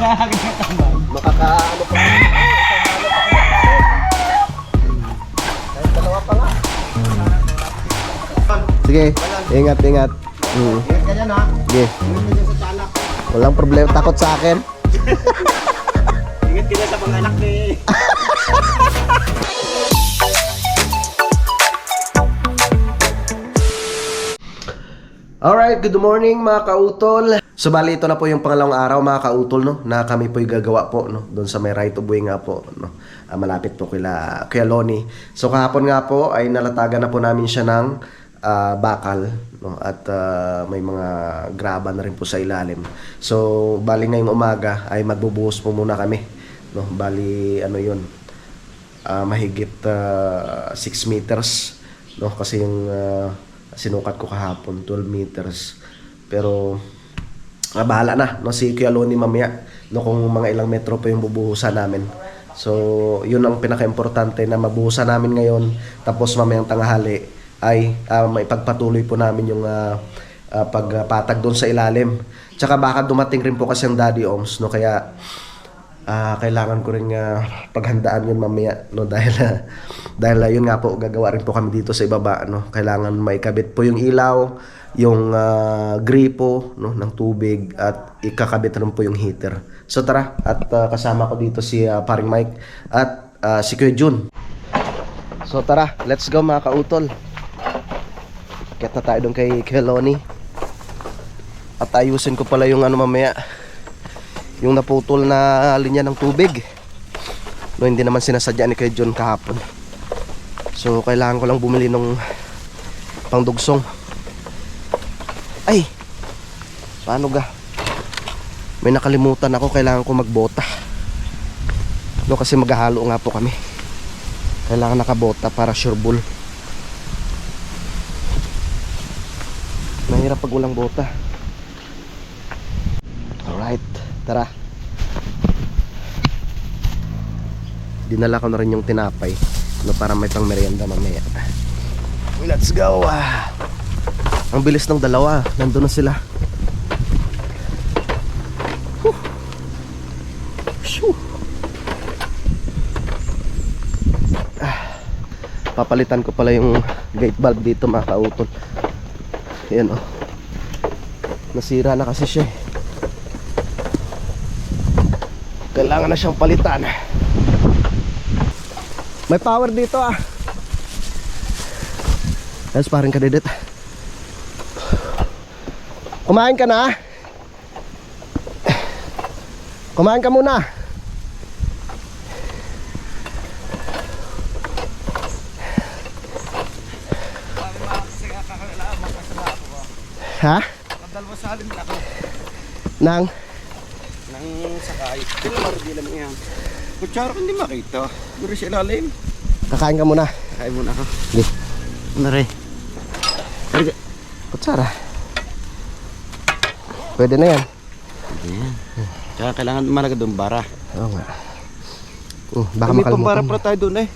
Makakaano pa. Kahit dalawa pa nga. Sige, ingat. Ingat ka dyan ha. Sige. Ingat ka dyan sa tiyanak. Walang problema, takot sa akin. Ingat ka dyan sa mga anak ni... Alright, good morning mga kautol. So bali ito na po yung pangalawang araw mga kautol, no, na kami po'y gagawa po, no, doon sa may right of way nga po, no, malapit po kaya Loni. So kahapon nga po ay nalatagan na po namin siya ng bakal, no, at may mga graba na rin po sa ilalim. So bali ngayong umaga ay magbubuhos po muna kami, no, bali ano yun, mahigit 6 meters, no, kasi yung sinukat ko kahapon 12 meters, pero bahala na, no, si Kuya Loni mamaya, no, kung mga ilang metro pa yung bubuhusan namin. So yun ang pinaka-importante na mabuhusan namin ngayon, tapos mamayang tanghali ay may pagpatuloy po namin yung pagpatag doon sa ilalim. Tsaka baka dumating rin po kasi ang Daddy Oms, no, kaya kailangan ko rin paghandaan yun mamaya, no, dahil yun nga po, gagawa rin po kami dito sa ibaba, no. Kailangan maikabit po yung ilaw, yung gripo, no, ng tubig, at ikakabit rin po yung heater. So tara, at kasama ko dito si paring Mike at si Kuya Jun. So tara, let's go mga kautol. Kaya na tayo doon kay Loni. At ayusin ko pala yung mamaya, yung naputol na linya ng tubig, no, hindi naman sinasadya ni Kuya John kahapon. So kailangan ko lang bumili ng pangdugsong. Ay, paano ga? May nakalimutan ako, kailangan ko magbota, no, kasi maghahalo nga po kami. Kailangan nakabota para sure ball. Mahirap pag walang bota. Alright, tara. Dinala ko na rin yung tinapay, no, para may pang merienda mamaya. Let's go. Ang bilis ng dalawa, nandun na sila. Papalitan ko pala yung gate valve dito mga kautol. Ayan, oh, nasira na kasi siya. Kailangan na siyang palitan. May power dito ah. Yes, parang kadedit. Kumain ka na? Kumain ka muna. Ha? Nagdalwa sa alin ako. Nang Sakay. Ito marudi lang yan. Kutsara ko hindi makita. Guri sa ilalim. kakain ka muna. Kain muna ako. Sige. Ano rin? Kutsara. Pwede na yan. Ayan. Tsaka kailangan malaga doon bara. Oo nga. Baka may makalimutan pambara mo. pala tayo doon eh.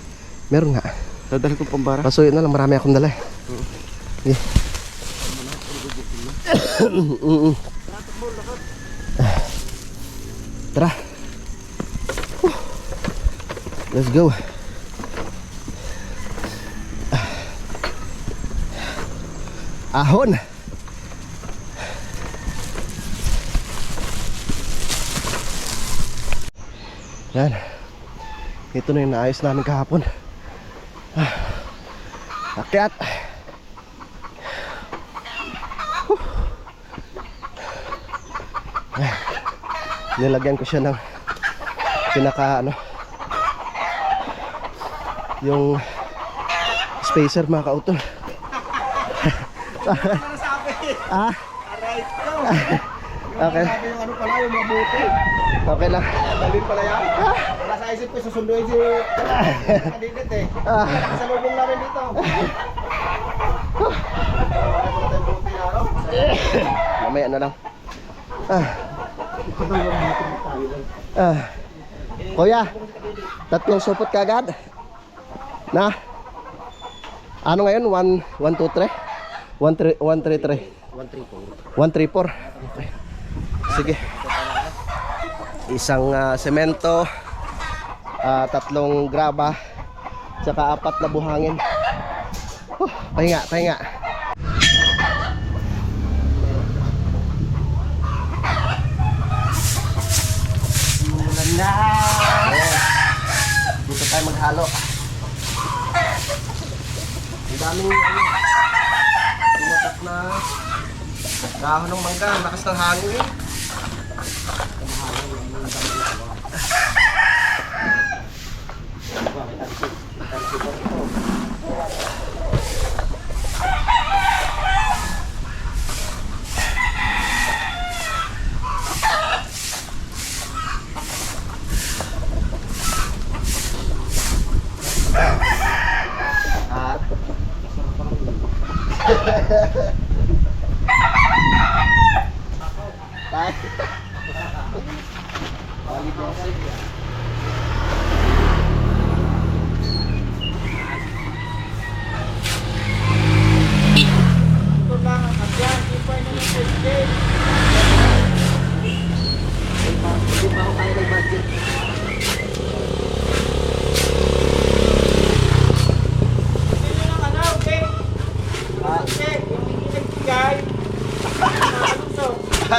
Meron nga. Dadalhin ko pambara. Pasuyo na lang, marami akong dala. Sige. Tara. Let's go. Ahon. Yan. Ito na yung naayos namin kahapon. Akyat. Nilagyan ko siya ng pinaka yung spacer mga kautol. Ah? Okay. Yung ano pala, yung mabuti. Okay lang. Dalhin pala yan. Wala sa isip ko, susunduin si Kadidit eh. Sa lubong namin dito. Mamaya na lang. Kuya, tatlong supot kagad. Na? Ano ngayon? 1, 2, 3? 1, 3, 1, 3, 3. 1, 3, 4. 1, 3, 4. Okay. Sige. isang semento, 3 graba, tsaka 4 na buhangin. Pahinga, pahinga. Ulan na. Dito tayo maghalo. Ang daming tumatak na dahon ng mangga, ang lakas ng hangin.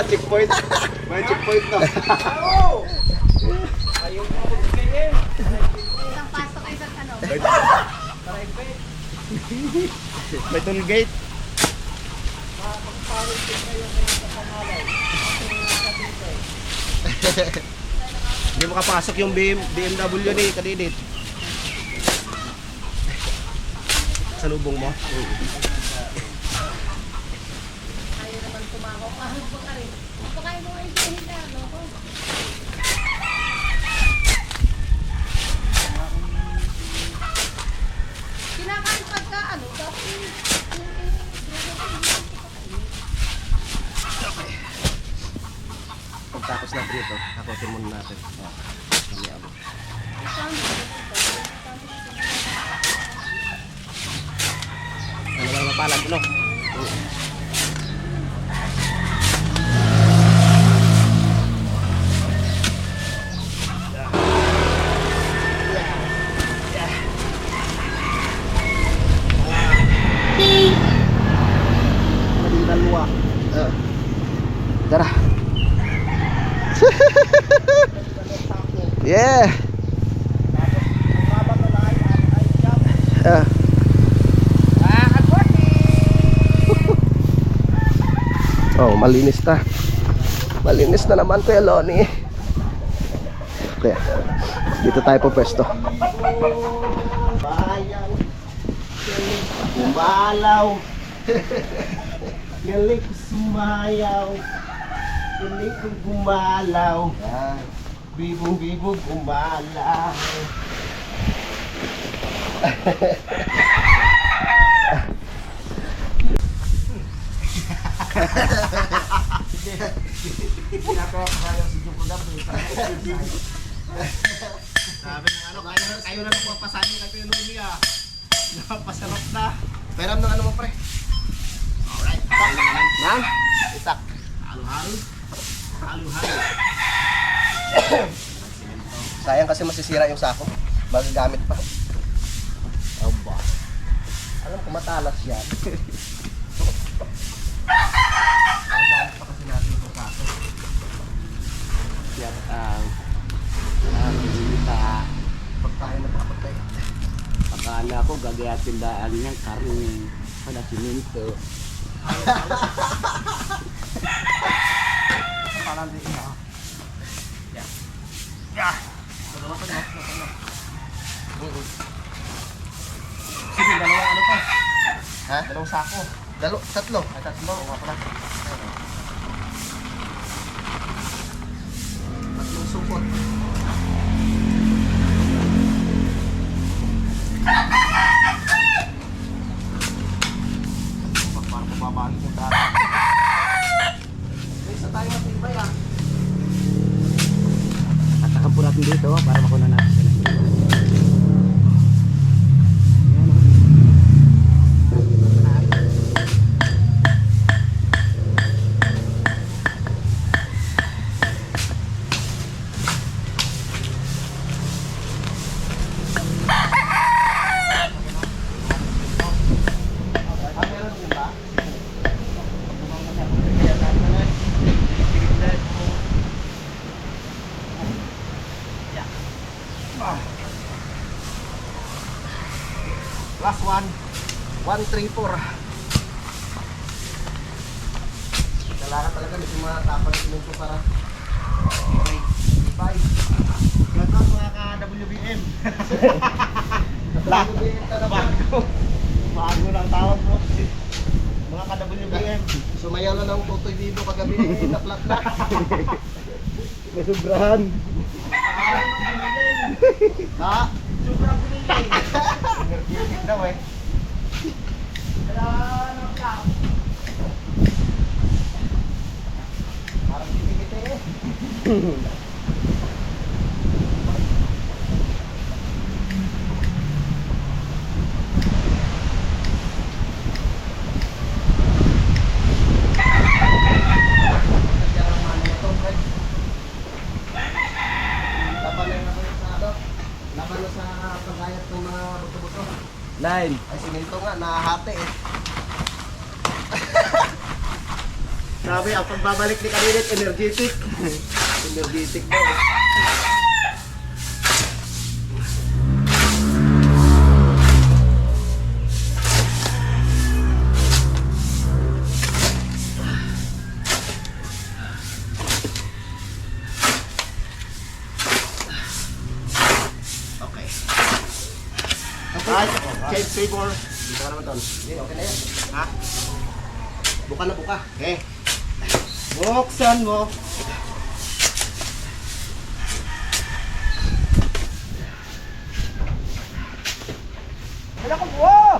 Checkpoint. May checkpoint na. Isang pasok, isang ano. May toll gate. Hindi makapasok yung BMW ni Kadidit. Sa lubong mo? Ayaw naman tumakaw. Ahal po ka rin. Pakain mo ay hinda, no? Kinakain pagka ano, tapos Pagtapos na dito, hakotin muna natin. Kami abo. Ano ba mapalag, no? Dalawa. Tara. Yeah. Oh, malinis na. Malinis na naman Kuya Loni. Kaya, dito tayo po pwesto. Bayan. Gumalaw. Galing ko sumayaw. Galing ko gumalaw. Bibong-bibong gumalaw. Sabi ng ano, kayo na lang papasahin kay Kuya Loni ah. Napasarap na. Peram ng ano mo pre? Alright. Ma'am? Itak. Halo-halo. Halo-halo. Sayang kasi masisira yung sako. Magagamit pa. Aba. Alam ko matalas yan. Magagamit pa kasi natin ito sako. Yan ang Kita pag tayo napakapatay. akala ko gagayatin daan niyang karne pada siminto. Parang din na. Sige, dalawang ano pa? Ha? Dalawang sako. Tatlo. Ay, tatlo. O nga pala. Tatlong supot. Parang pababagin yung dati. Isa tayo matibay ah. Tatakan po natin dito para makuha natin sila. 134. Kailangan talaga medyo matapang yung simento para okay. 5. Yan ang mga ka-WBM. Bago lang tawag mo. Mga ka-WBM. Sumayaw na ng Totoy Vivo kagabi na flat na. Nasubrahan. Ha? Sobrang pinili. Energetic daw eh. Parang kikikite eh. Laban na sa pagayat ng mga buto-buto. Line. Ay, simento nga, nahahati eh. Sabi, ang pagbabalik ni Kanilit, energetic. Energetic daw eh. Okay. Right, change favor. Dito ka naman doon. Okay, okay na yan. Ha? Buka na buka. Okay. Buksan mo. Wala ko buwa!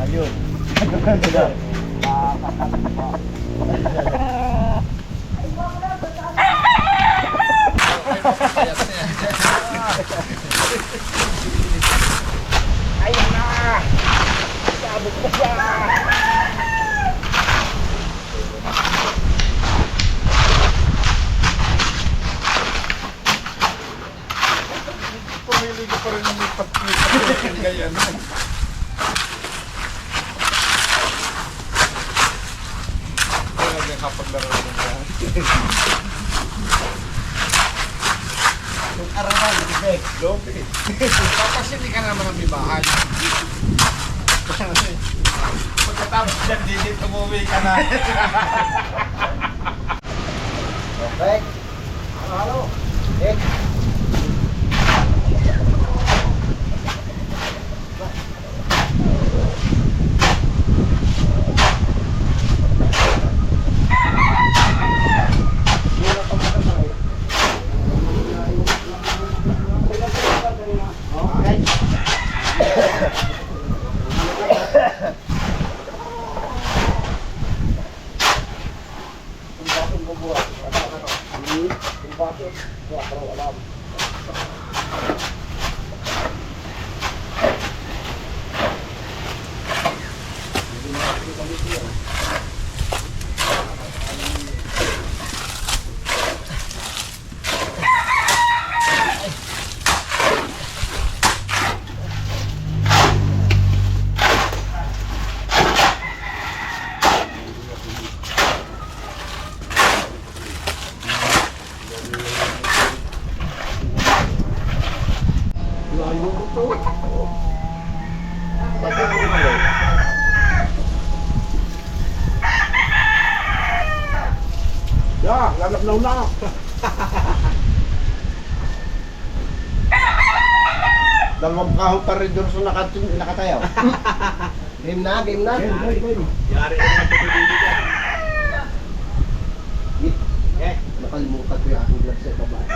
Ayun. Ayun na! Sabog na siya! Pumili ko pa rin ng may pagkakit ganyan. Kaya nagkakapaglaro mo yan. Yung arawan, bibig. Lobe. Tapos hindi ka naman ang may bahay. Pagkatapos dyan, didit umuwi ka na. Okay. Halo. Eh. Yeah, lalaglaw na. Dalawang kahon pa rin doon sa nakatayaw. Game na, game na. Yari na nga ito dyan. Eh, nakalimutan ko yung aking vlog sa babae.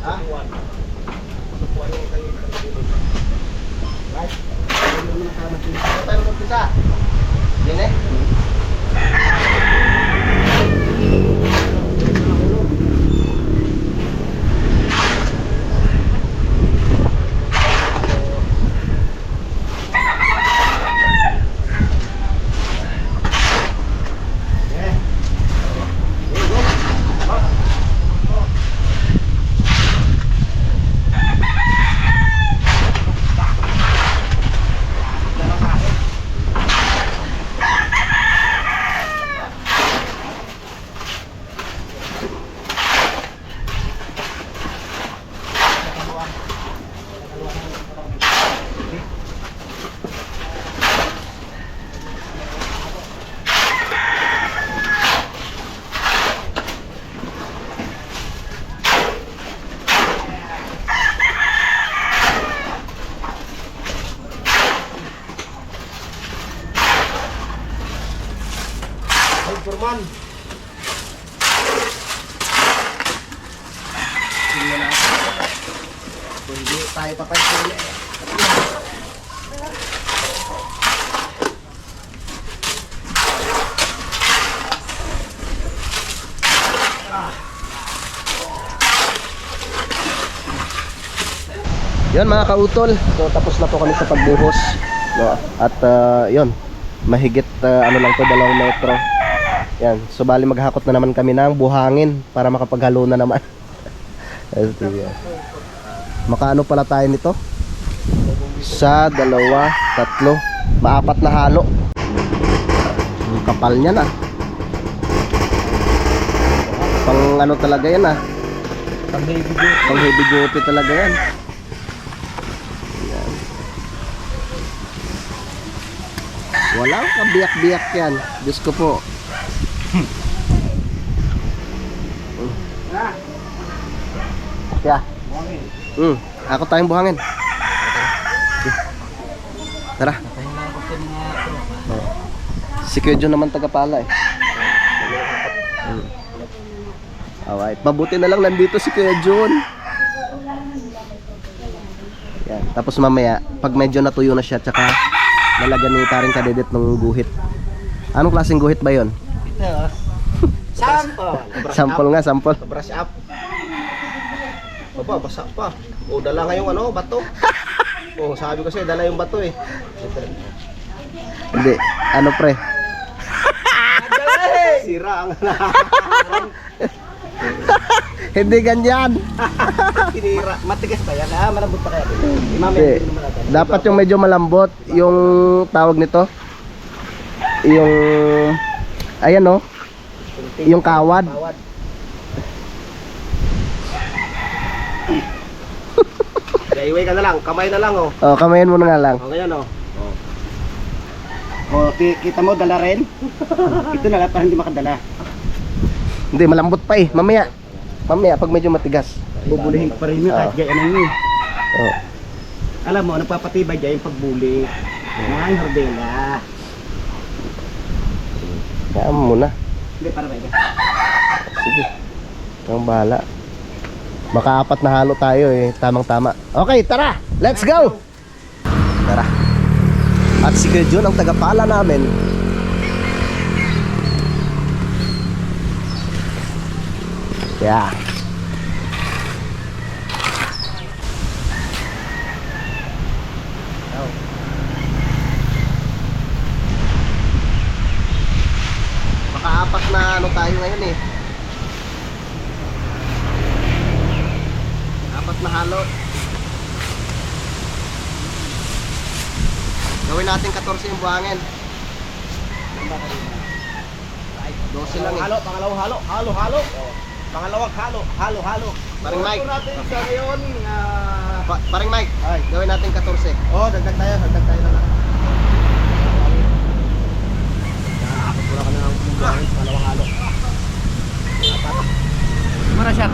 Ha? Right? Ano tayo mag-pisa? Yan eh? naman. Tingnan natin. Kung hindi tayo papansuli. Yan mga kautol, so tapos na po kami sa pagbuhos, no? At yun, mahigit ano lang to, 2 metro. Yan, so bali maghakot na naman kami ng buhangin para makapaghalo na naman. Makaano pala tayo nito? Sa 2, 3, 4 na halo. Ang kapal niya na. Pang ano talaga yan ah. Pang heavy duty talaga yan. Walang kabiyak-biyak yan. Diyos ko po. Kaya. Ako tayong buhangin. Tara. Si Kuya John naman tagapala eh. Alright. Mabuti na lang nandito si Kuya John. Yan. Tapos mamaya, pag medyo natuyo na siya, tsaka lalagyan ni paring kadedit ng guhit. Anong klaseng guhit ba yon? Ito. Sample. Sample nga, sample. Brush up. Baba, basa pa. O, dala nga yung ano, bato. O, sabi ko sa'yo, dala yung bato eh. Hindi. Ano pre? Sira ang Hindi ganyan. tinira. Matigas pa yan. Malambot pa kaya. Hindi. Dapat yung medyo malambot. Yung tawag nito. Yung... Ayan no. Yung kawad. Iway ka na lang. Kamay na lang oh. Oh, kamayin mo na nga lang. O, ngayon oh. O, kita mo, dala rin. Ito na lang para hindi makadala. Hindi, malambot pa eh. Mamaya. Mamaya, pag medyo matigas. Bubulihin pa rin yun kahit gaya yun. Oh. Alam mo, nagpapatibay dyan yung pagbuli. Ng hordela. Kaya mo muna. Hindi, para ba ito? Sige. Ang bahala. Maka-4 na halo tayo eh. Tamang-tama. Okay, tara! Let's go! Tara. At si Kuya John ang tagapala namin. Yeah. Maka-4 na ano tayo ngayon eh. 4 na halo. Gawin natin 14 yung buhangin. 12 lang eh. Halo, pangalawang halo, halo. Pangalawang halo. Paring Mike. Ito natin sa ngayon. Paring Mike, Ay. gawin natin 14. Oh, dagdag tayo na lang. Wala ka na ng buhangin, pangalawang halo. Mara siya.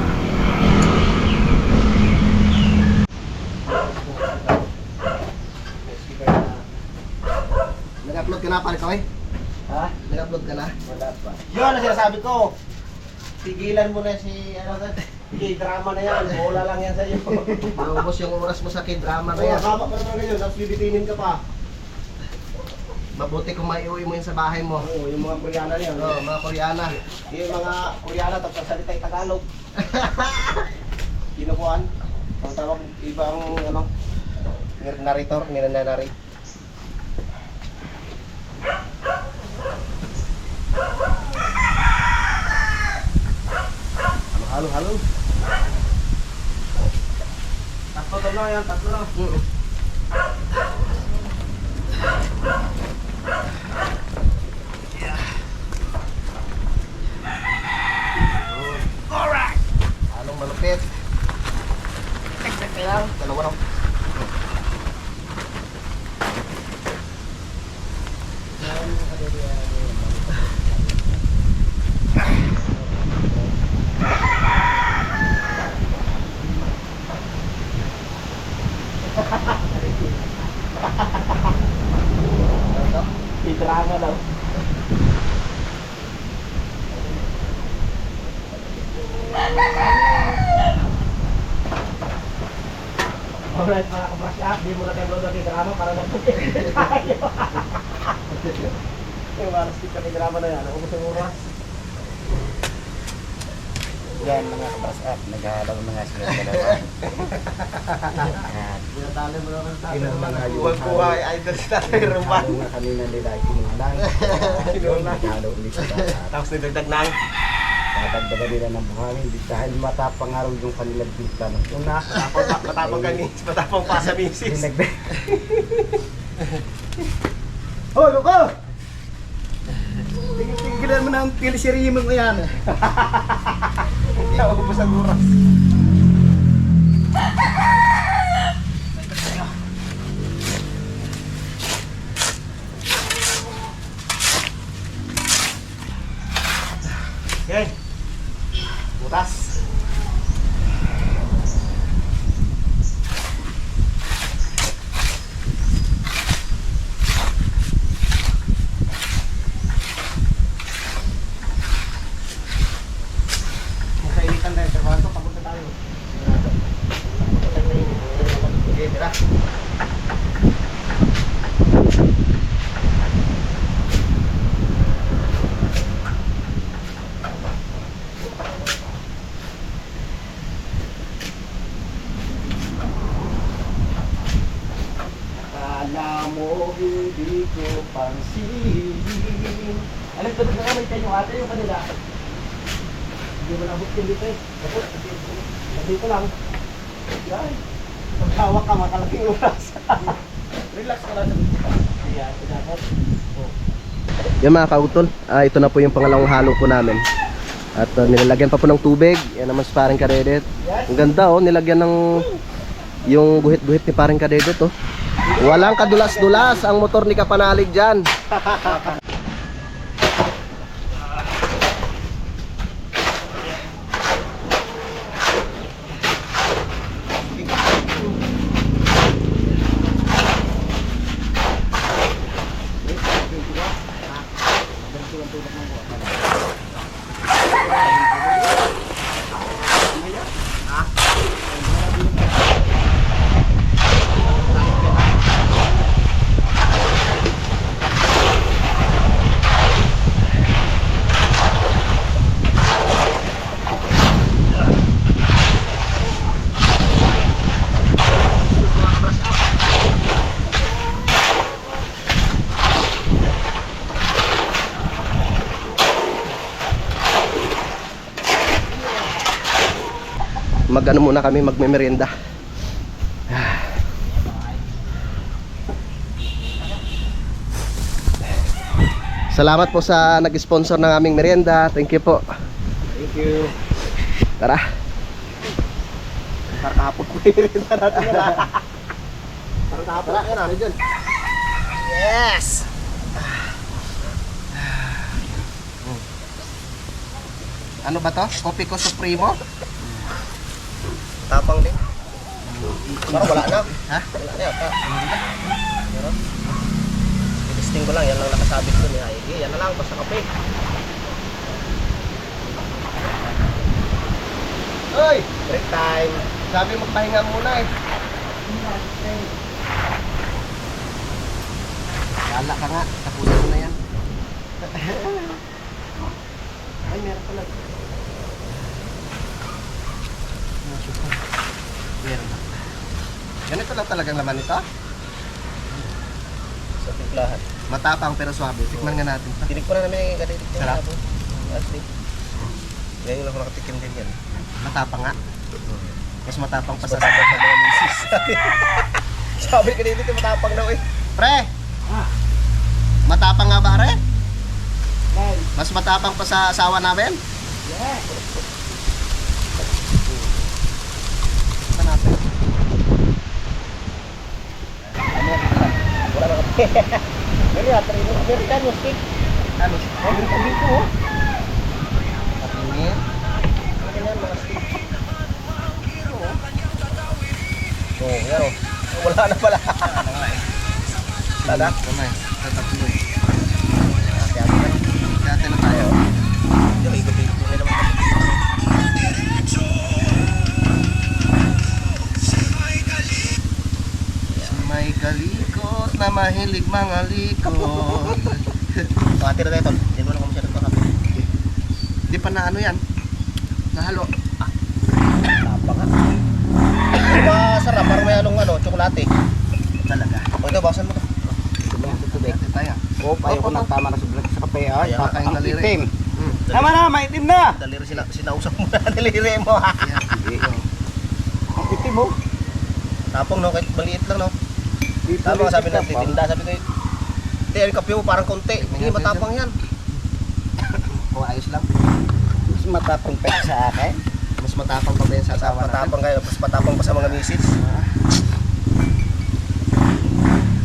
Nag-upload ka na pare kaway? Ha? Nag-upload ka na? Wala pa. Yun ang sinasabi ko. Tigilan mo na si drama na yan. Wala lang yan sa iyo. Maubos yung oras mo sa k-drama na Kaya yan. kama pa naman ngayon, tapos bibitinin ka pa. Mabuti kung maiuwi mo yun sa bahay mo. Oo, yung mga Koreana niyan. Oo, mga Koreana. Yung mga Koreana tapos salita yung Tagalog. Kinukuhan. Ang tawag ibang ano, narrator, nilanarate. Halo. Tatlo lang yan, tatlo lang. Alright! Halong malupit. Kailang, dalawa lang. Drama daw. Alright mga kabrush up, di mo na tayo doon drama para magpapit tayo. Yung mga stick kami drama na yan, ako gusto mo oras. Yan mga kabrush up, naghahalaw na nga sila dalawa. At Tinatali mo naman tayo. Inuman nga yung Buhay-buhay, idol si Tatay Ruban. halo nga kanina nila ay kinulang. Naghahalaw ulit sila. Tapos nilagdag na. Tatagdagan nila ng buhangin dahil matapang araw yung kanilang timpla ng una. Matapang ka nis, matapang pa sa misis. Dinagdag. Oh, Luko! Tigilan mo na ang pilisiri mo yan. Naubos ang oras. Okay. Butas. Kainitan tayo sa kwarto, papunta tayo. Okay, tira. Akala mo hindi ko pansinin. Alam ko na may kayo ate yung kanila. Hindi mo nabot yung dito eh. Dapat, dito lang. Yan. Magkawak ka, makalaking oras. Relax ka lang sa dito. Yan, dapat. Yan mga kautol, ito na po yung pangalawang halo po namin. At nilalagyan pa po ng tubig. Yan naman si Paring Kadedet. Ang ganda oh, nilagyan ng yung guhit-guhit ni Paring Kadedet oh. Walang kadulas-dulas ang motor ni Kapanalig dyan. Mag-ano muna kami, magme-merienda. Salamat po sa nag-sponsor ng aming merienda. Thank you po. Thank you. Tara. Para kahapon ko rin na natin yan. Para kahapon na yan. Dyan. Yes! Ano ba to? Kopi ko Supremo? Tapang din. Parang wala na. Ha? Wala na yata. Pero, i-testing ko lang. Yan lang nakasabit ko ni Heidi. Yan na lang. Basta kape. Hoy! Break time. Sabi magpahinga muna eh. Wala ka nga. Tapusin mo na yan. Ay, meron pala. Meron na. Ganito lang talagang laman nito. Sa timplahan. Matapang pero swabe. Tikman nga natin ito. Tinig ko na namin yung katitig. Sarap. Asli. Ngayon lang ako nakatikim din yan. Matapang nga. Mas matapang pa sa Matapang sa mga misis. Sabi ka dito, matapang daw eh. Pre! Matapang nga ba, re? Guys. Mas matapang pa sa asawa namin? Yeah. Ito natin. Wala na kape. Meron na, meron ka mo stick. Ano? Meron ka dito oh. Kapingin. Ganyan mga stick. Oh, yan oh. Wala na pala. Tada? Kamay. Tataplo eh. Kaya Kaya na tayo. yung ikot-ikot nila naman. May kalikot na mahilig mga likot. Pati na tayo, hindi mo na kung siya nagpakape. Di pa na ano yan. Nahalo. Tapa nga. Masarap, parang may anong tsokolate. Talaga. O ito, bawasan mo to. Tubig. Tayo. Oh, payo ko ng tama na sublat sa kape. Ay, Kaya, ang daliri. itim. Tama na, maitim na. Daliri sinausap mo na, daliri mo. Ang itim mo. Tapong no, kahit maliit lang no. Tama nga sabi na titinda, sabi ko hindi, yung kape mo parang konti. Hindi, matapang yan. O ayos lang. Mas matapang pek sa akin. Mas matapang pa ba yan sa asawa natin? Matapang kayo, mas matapang pa sa mga misis.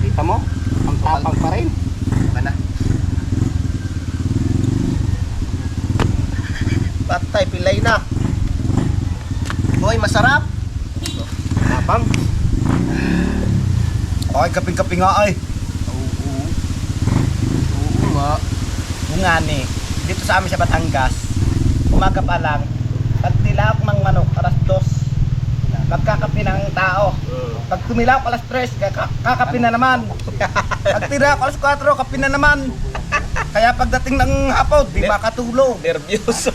Kita mo? Ang tapang pa rin. Baka na. Patay, pilay na. Boy, masarap. Tapang. Ay, kaping-kaping nga ay. Oo nga. Bungani. Dito sa amin sa Batangas, umaga pa lang, pag tilak ng manok, alas 2, magkakapi ng tao. Pag tumilak alas 3, kakapi na naman. Pag tilak alas 4, kapi na naman. Kaya pagdating ng hapon, di makatulog. Nervyoso.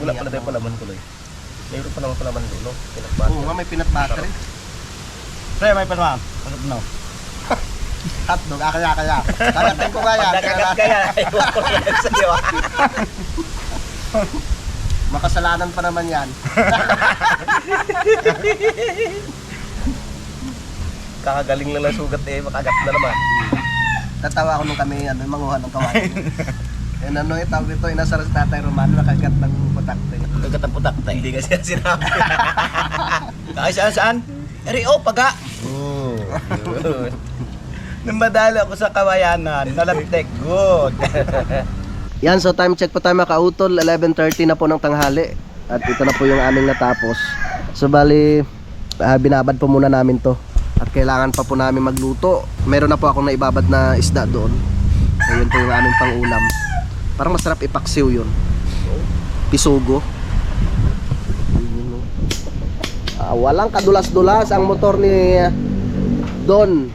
Wala pala tayo palaman tuloy. Mayroon pa naman palaman dulo. Pinagbato. Oo nga, may peanut butter eh. Pre, may panaman. Ano no? Hotdog, kaya. Kagatin ko kaya. Nakagat kaya. Ayaw ko lang sa'yo. Makasalanan pa naman yan. Kakagaling lang ng sugat eh. Makagat na naman. Tatawa ako nung kami manguha ng kawali. Yan ano eh, tawag ito, inasara si Tatay Romano, nakagat ng putakte. Kagat ang putak tayo. Hindi kasi sinabi. Kaya saan? Rio, paga. Nung madalo ako sa kawayanan, nalagtek good. Yan, so time check po tayo mga kautol, 11:30 na po ng tanghali. At ito na po yung aming natapos. So bali, binabad po muna namin to. At kailangan pa po namin magluto. Meron na po akong naibabad na isda doon. So yun po yung aming pang-ulam. Parang masarap ipaksiw yun. Pisugo. Walang kadulas-dulas ang motor ni Don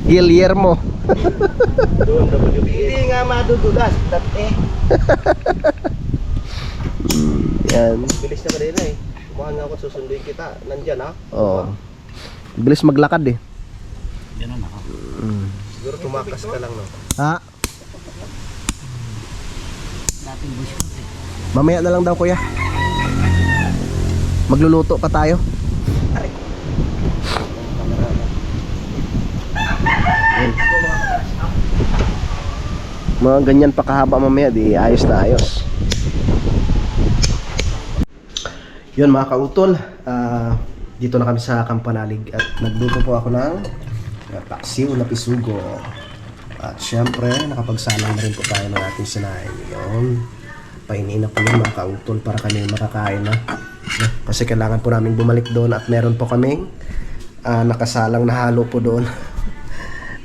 Guillermo. Hindi nga madudulas, dati. Yan. Bilis na kanina eh. Kumahan nga ako at susunduin kita. Nandyan ha. Oo. Bilis maglakad eh. Yan na ako. Siguro tumakas ka lang no. Ha? Mamaya na lang daw kuya. Magluluto pa tayo. Yan. Mga ganyan pa kahaba mamaya, di ayos na ayos. Yun mga kautol, dito na kami sa Kampanalig at nagluto po ako ng paksiw na pisugo. At syempre, nakapagsalang na rin po tayo ng ating sinain. Yun. Painiin na po yun mga kautol para kami makakain na. Kasi kailangan po namin bumalik doon at meron po kaming nakasalang na halo po doon.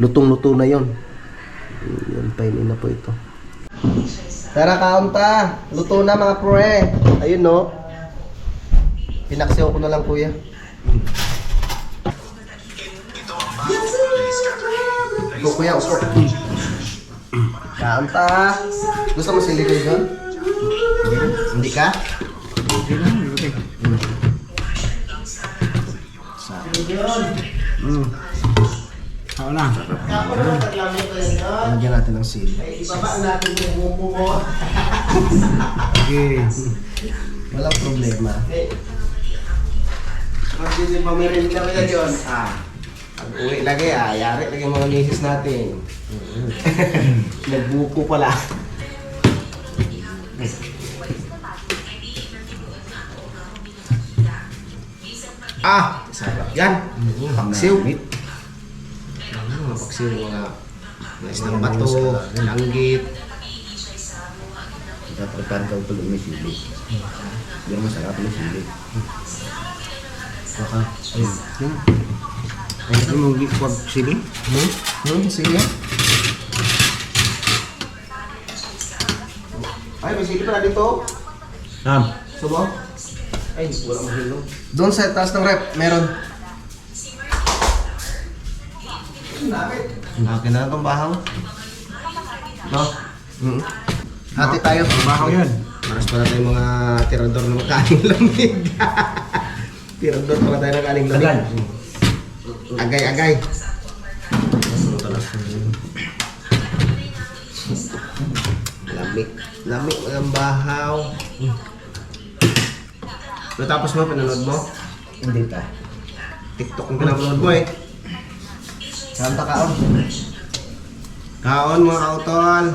Lutong-luto na yun. Yun, painiin na po ito. Tara kaunta, luto na mga pre. Ayun no. Pinaksiw ko na lang kuya. Upo kuya, upo. Kaunta. Gusto mo sili kayo doon? Hindi ka? Ako na. Lagyan natin ng sili. Ibaba natin yung buko mo. Okay. Walang problema. Hindi pa meron ka rin yun. Uwi lagi yari lagi mga misis natin. Nagbuko pala. Sarap yan. Paksiw. Paksiw mga isang bato, langgit. Prepare ka utul may sili. Biar masarap may sili. Ay, mo gikwag sili? Sige. Ay, may sili pala dito. Nam. Subo. Ay, wala mahilo. Doon sa taas ng rep, meron. Akin na itong bahaw. No? Hati tayo. Bahaw yan. Maras pala tayo mga tirador ng kaning lamig. Tirador pala tayo ng kaning lamig. Agay-agay. Lamig. Lamig ng bahaw. Natapos mo, pinanood mo? Hindi pa. TikTok ang pinapanood mo eh. Kanta kaon. Kaon mga kautol.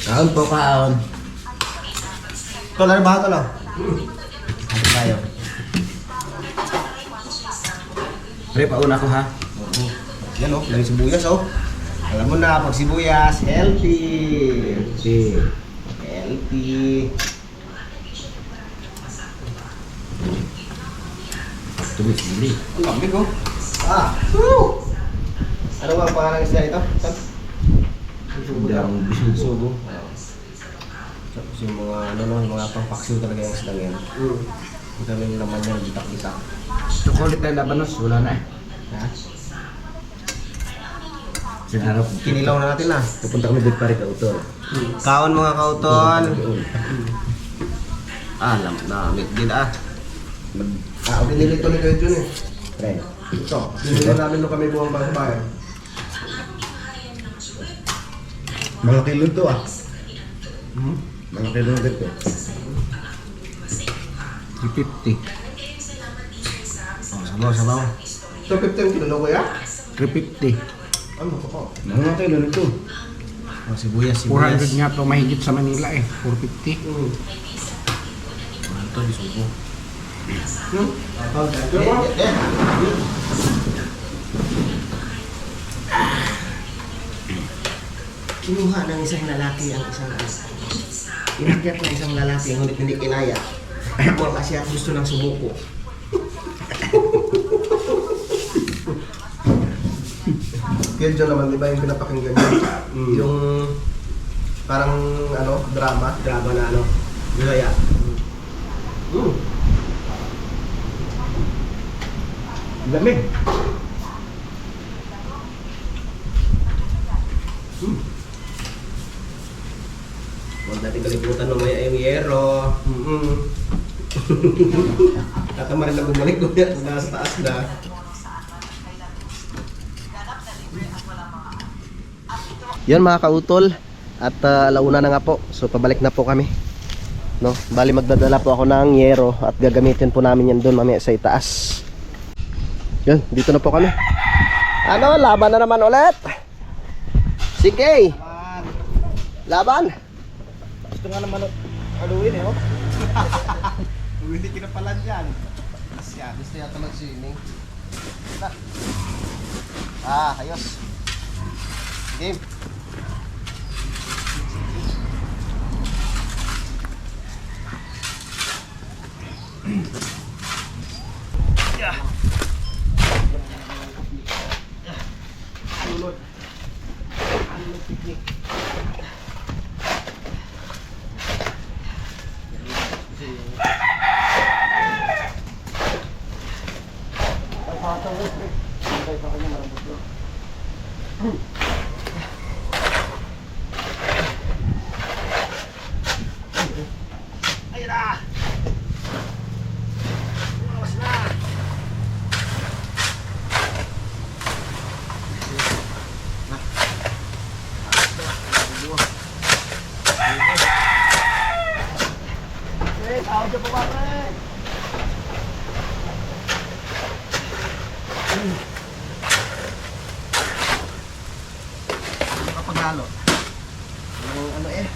Kaon po kaon. Tol, ano ba ito lang? Ano tayo? Pre, pauna ko ha. Yan o, lagi sibuyas o. Alam mo na, pag sibuyas, healthy. Si. Healthy. Tumis hindi. Ang lamig o. Ah! Woo! Ano ba ang pangalan ng isda nito? Sugo daw. Sugo. Tapos yung mga, ano no, yung mga pang-paksiw talaga yung isda yan. Ang dami yung laman yan, bitak-bitak. Chocolate na labanos, wala na eh. Ha? Sinarap. Kinilaw na natin na. Pupunta kami doon pare kautol. Kaon mga kautol. Ah, lamig din ah. Ah, pinilito ni Kuya Jun eh. Pre. Ito, pinili namin nung kami buwang sa bayan. Mga kilo to ah. Mga kilo na dito. 350. Oh, sabaw. Ito 15 kilo na kuya? 350. Ano ko? Mga kilo nito. Oh, sibuyas. 400 nga to mahigit sa Manila eh. 450. Ito, di subo. Kinuha ng isang lalaki ang isang anak. Inakyat ng isang lalaki ang ngunit hindi kinaya. Wala siya gusto ng sumuko. Kaya dyan naman, di ba yung pinapakinggan niya? Yung parang ano, drama na ano, Bisaya. Lamig. Huwag natin kalimutan na may ayong yero. Tatama rin na bumalik ko yan. Nasa taas na. Yan mga kautol. At alauna na nga po. So pabalik na po kami. No, bali magdadala po ako ng yero at gagamitin po namin yan doon mamaya sa itaas. Yan, dito na po kami. Ano, laban na naman ulit. Sige. Laban. Gusto nga naman haluin eh, oh. Hindi kinapalan yan. Asya. Gusto yata mag-swimming. Ah, ayos. Game. Paghalo. Yung ano eh.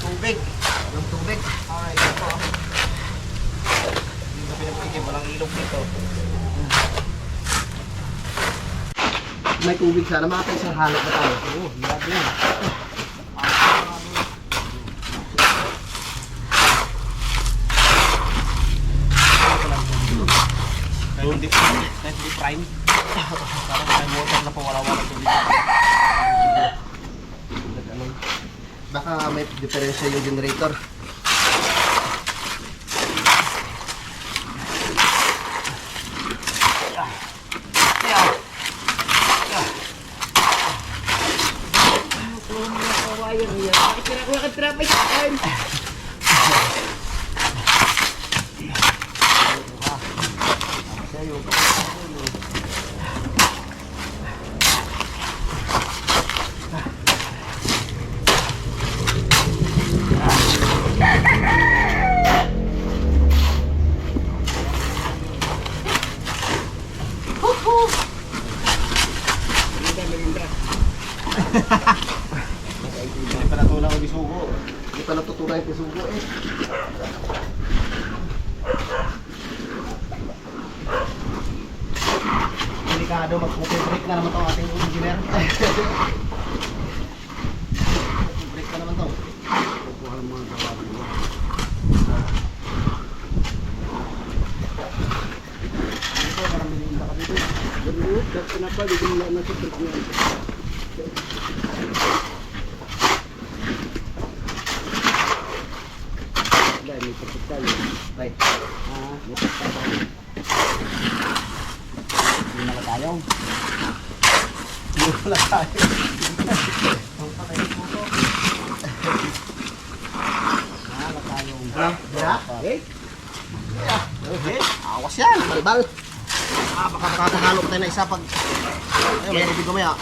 Tubig. Yung tubig. Alright, ito. Hindi ko pinapigil. Walang ilog dito. May tubig sana. Makaka isang halo na tayo. Oo, hirap yun. Hindi prime. Parang may water na po wala-wala tubig. Baka may diferensya yung generator. Hindi pa natulang ang bisugo. Hindi pa natutunan yung pisugo eh. Delikado, mag-break na naman to ating engineer. Break na naman to. Right. Hindi na tayo. Wala tayo. Awas yan, balbal. Baka makakahalok tayo na isa pag may tubig kumaya.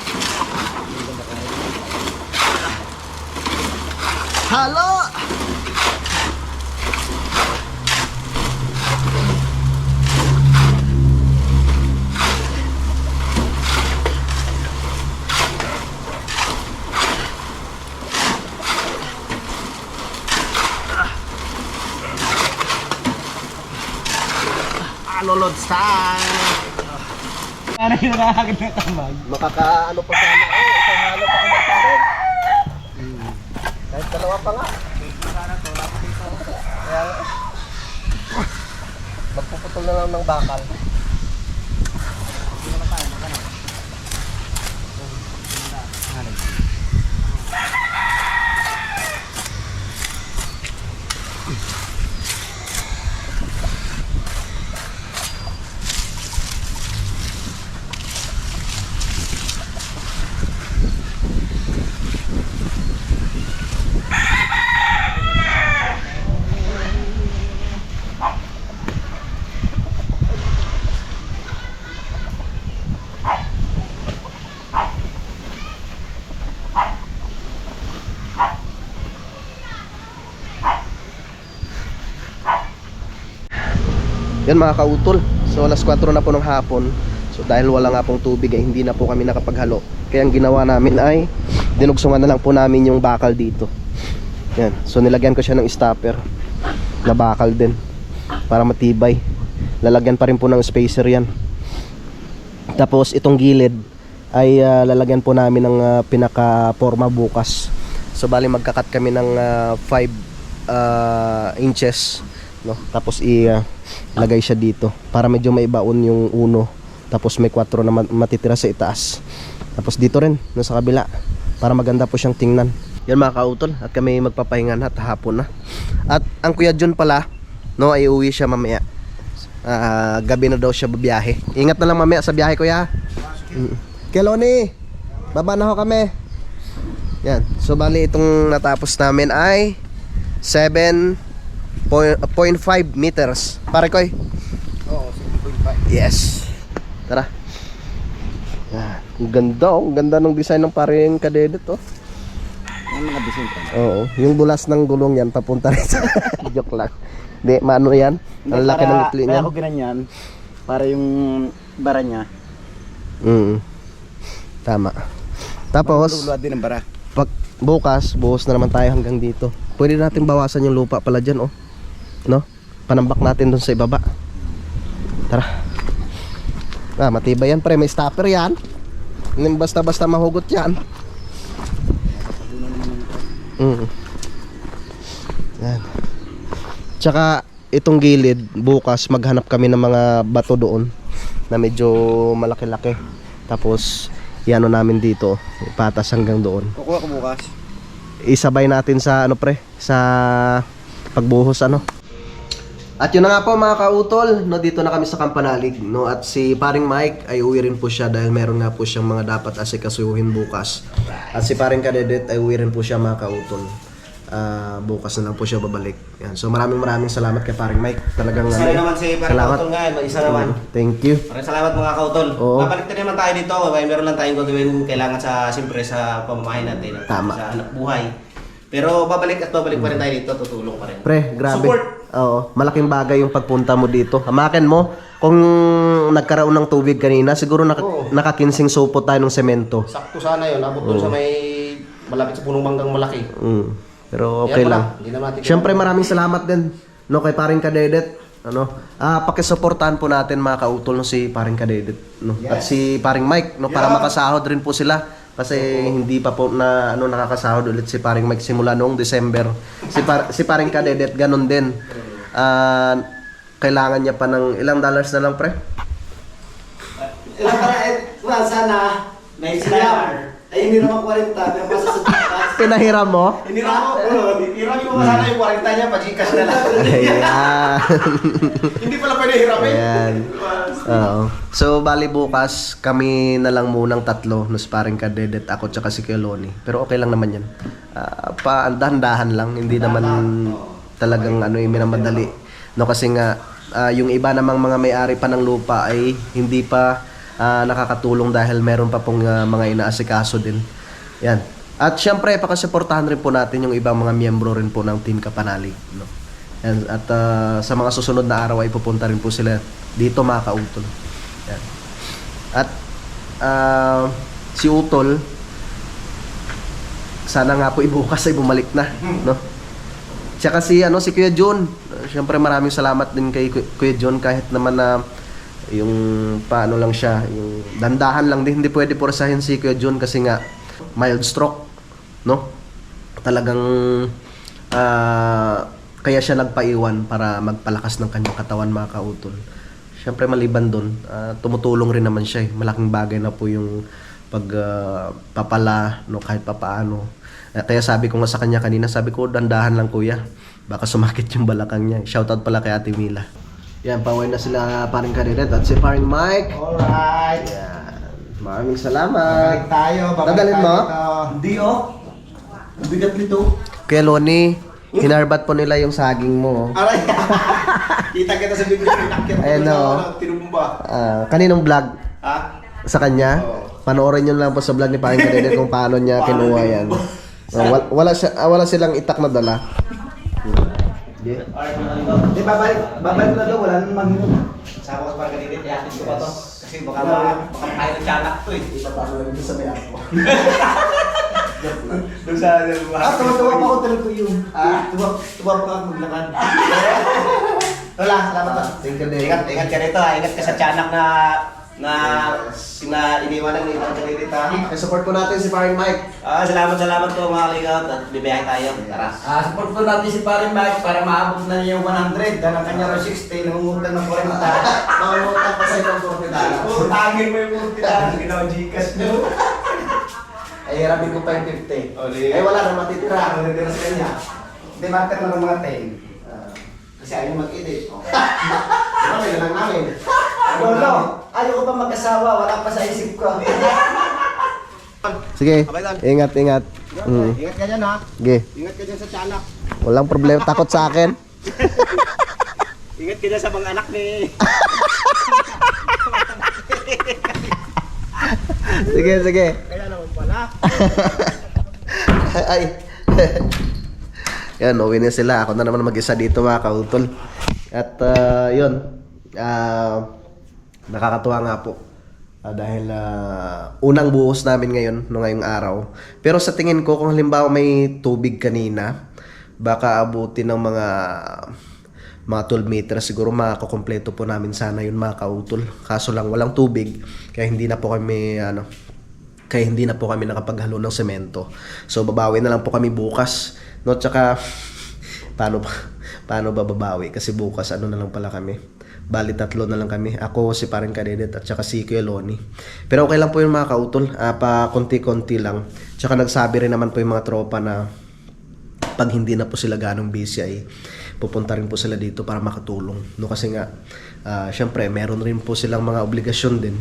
Halo! Lolod style. Ano yung nakakagin na tambag? Makakaano pa sana eh. Isang halo pa kami tarin. Kahit dalawa pa nga. Kaya magpuputol na lang ng bakal. Yan mga kautol. So alas 4 na po ng hapon. So dahil wala nga pong tubig ay hindi na po kami nakapaghalo. Kaya ang ginawa namin ay dinugsungan na lang po namin yung bakal dito. Yan. So nilagyan ko siya ng stopper na bakal din para matibay. Lalagyan pa rin po ng spacer yan. Tapos itong gilid ay lalagyan po namin ng pinaka-forma bukas. So bali magkakat kami ng 5 inches, no? Tapos lagay siya dito para medyo maibaon yung uno. Tapos may 4 na matitira sa itaas. Tapos dito rin, no, sa kabila, para maganda po siyang tingnan. Yan mga kautol, at kami magpapahinga na at hapon na. At ang Kuya John pala, no, ay uwi siya mamaya. Gabi na daw siya babiyahe. Ingat na lang mamaya sa biyahe, Kuya. Keloni, baba na ho kami. Yan, so bali itong natapos namin ay 7.5 meters. Pare Koy? Oo, 7.5. Yes. Tara. Yan. Ang ganda oh. Ang ganda ng design ng paring kadedet oh. Ang mga design pa. Oo. Yung bulas ng gulong yan papunta rin sa joke lang. Di, maano yan? Ang laki ng itli niya. Kaya ako ginanyan para yung bara niya. Tama. Tapos Luluwad din ang bara. pag bukas, buhos na naman tayo hanggang dito. Pwede natin bawasan yung lupa pala dyan oh. No? Panambak natin dun sa ibaba. Tara. Matibay yan pre, may stopper yan. Hindi basta-basta mahugot yan. Yan. Tsaka itong gilid, bukas maghanap kami ng mga bato doon na medyo malaki-laki. Tapos iano namin dito, ipatas hanggang doon. Kukuha ko bukas. isabay natin sa ano pre, sa pagbuhos ano. At yun na nga po mga kautol, no, dito na kami sa Kampanalig, no, at si paring Mike ay uwi rin po siya dahil meron nga po siyang mga dapat asikasuhin bukas. At si paring Kadedet ay uwi rin po siya mga kautol. Bukas na lang po siya babalik. Yan. So maraming salamat kay paring Mike. Talagang Isa naman si Parang salamat. Kautol nga, isa naman. Thank you. Maraming salamat mga kautol. Oo. Babalik na naman tayo dito. Meron lang tayong gagawin kailangan siyempre sa pamamahay natin. Tama. Sa anak buhay. Pero babalik pa rin tayo dito. Tutulong pa rin. Pre, grabe. Support. Oo, malaking bagay yung pagpunta mo dito. Hamakin mo, kung nagkaroon ng tubig kanina, siguro nakakinsing supot tayo ng semento. Sakto sana yun. Abot doon sa may malapit sa punong manggang malaki. Pero okay Yan lang. pala, hindi na natin- Siyempre maraming salamat din no kay Paring Kadedet. Ano? Pakisuportahan po natin mga kautol no si Paring Kadedet, no. At si Paring Mike no para makasahod rin po sila. Kasi hindi pa po na nakakasahod ulit si Paring Mike simula noong December. Si Paring Kadedet ganun din. Kailangan niya pa ng ilang dollars na lang pre? Ilang para sana may silang. Ay hindi naman 40 pero pasa sa taas. Pinahiram mo? Hiniram ko sana yung 40 niya pa-Gcash na lang. Ayan. Hindi pala pwede hiramin. Ayan. Oo. So, bali bukas, kami na lang munang tatlo, no, si Paring Kadedet, ako, tsaka si Kuya Loni. Pero okay lang naman yan. Dahan-dahan lang, hindi naman talagang minamadali. No, kasi nga, yung iba namang mga may-ari pa ng lupa ay hindi pa nakakatulong dahil meron pa pong mga inaasikaso din. Yan. At syempre, pakasuportahan rin po natin yung ibang mga miyembro rin po ng Team Kapanalig. No? Yan. At sa mga susunod na araw ay pupunta rin po sila dito mga kautol. Yan. At si Utol, sana nga po ibukas ay bumalik na. No? Tsaka si Kuya John. Syempre maraming salamat din kay Kuya John kahit naman na yung paano lang siya, yung dandahan lang din, hindi pwede porsahin si Kuya John kasi nga mild stroke, no? Talagang kaya siya nagpaiwan para magpalakas ng kanyang katawan mga kautol. Syempre maliban doon, tumutulong rin naman siya. Malaking bagay na po yung pagpapala, no, kahit papaano. Kaya sabi ko nga sa kanya kanina, sabi ko dandahan lang kuya, baka sumakit yung balakang niya. Shoutout pala kay Ate Mila. Yan, paway na sila Paring Kadedet at si Paring Mike. Alright. Yan. Maraming salamat. Babalik Dadalhin mo? Hindi bigat nito. Kuya Loni, hinarbat po nila yung saging mo. Aray. Kita kita sa bibig ng Ayan, no. Tinumba. Kaninong vlog? Ha? Sa kanya? Panoorin nyo lang po sa vlog ni Paring Kadedet kung paano niya kinuha yan. Wala silang itak na dala. Di babalik na daw, wala nang maghinom. Sama ko sa parang ganito, ihatid ko pa to. Kasi baka makain ng tiyanak to eh. Ipapalo lang doon sa may ako. Doon sa... tuwa pa ako talaga ko yung... tuwa pa ako maglakad. Wala, salamat pa. Thank you, Ingat ka rito ha. Ingat ka sa tiyanak na iniwanan ni Ibang Kalirita. support po natin si Paring Mike. Salamat po mga kaligaw at bibiyahe tayo. Tara. Support po natin si Paring Mike para maabot na niya yung 100. Dahil ang kanya raw 60, nangungutang ng 40. Mangungutang pa sa ibang korpidala. Utangin mo yung kurtita. Ginawa Gcash mo. Ay, hiramin ko pa yung 50. Oli. Ay, wala na matitira. Ano nandira sa kanya? Hindi, marker lang ng mga 10. Kasi ayaw mag-edit. Namin na lang namin. Lolo, ayaw ko pa mag-asawa. Wala pa sa isip ko. Sige, ingat. Ingat ka dyan ha. Sige, Ingat ka dyan sa tiyanak. walang problema. Takot sa akin. Ingat ka dyan sa mga anak ni... Sige. Kaya naman pala. Ay. Yan, uwi na sila. Ako na naman mag-isa dito mga kautol. At yun. Nakakatuwa nga po. Dahil unang buhos namin ngayon, ngayong araw. Pero sa tingin ko, kung halimbawa may tubig kanina, baka abutin ng mga 12 meters. Siguro makakompleto po namin sana yun mga kautol. Kaso lang walang tubig. Kaya hindi na po kami nakapaghalo ng semento. So babawi na lang po kami bukas. No, tsaka paano ba babawi? Kasi bukas na lang pala kami. Bali 3 na lang kami. Ako, si Paring Kadedet at tsaka si Kuya Loni. Pero okay lang po yung mga kautol. Pa konti-konti lang. Tsaka nagsabi rin naman po yung mga tropa na pag hindi na po sila ganong busy ay pupunta rin po sila dito para makatulong, no? Kasi nga syempre meron rin po silang mga obligasyon din.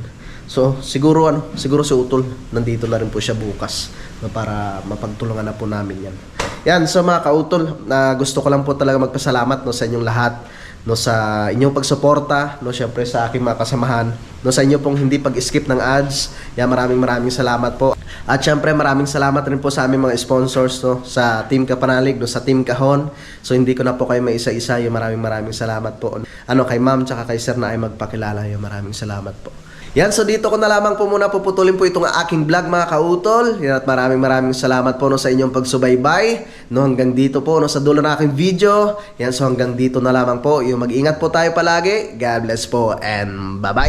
So siguro si Utol nandito na rin po siya bukas, no, para mapagtulungan na po namin yan. So mga kautol, gusto ko lang po talaga magpasalamat, no, sa inyong lahat, no, sa inyong pagsuporta, no, syempre sa aking mga kasamahan, no, sa inyo pong hindi pag-skip ng ads. Yan, maraming salamat po. At syempre maraming salamat rin po sa aming mga sponsors, no, sa Team Kapanalig, no, sa Team Kahon. So hindi ko na po kayo may isa-isa, yung maraming salamat po. Kay ma'am tsaka kay sir na ay magpakilala, yung maraming salamat po. Yan, so dito ko na lamang po muna puputulin po itong aking vlog, mga kautol. Yan, at maraming salamat po, no, sa inyong pagsubaybay, no, hanggang dito po, no, sa dulo ng aking video. Yan, so hanggang dito na lamang po. Yung mag-ingat po tayo palagi. God bless po and bye-bye.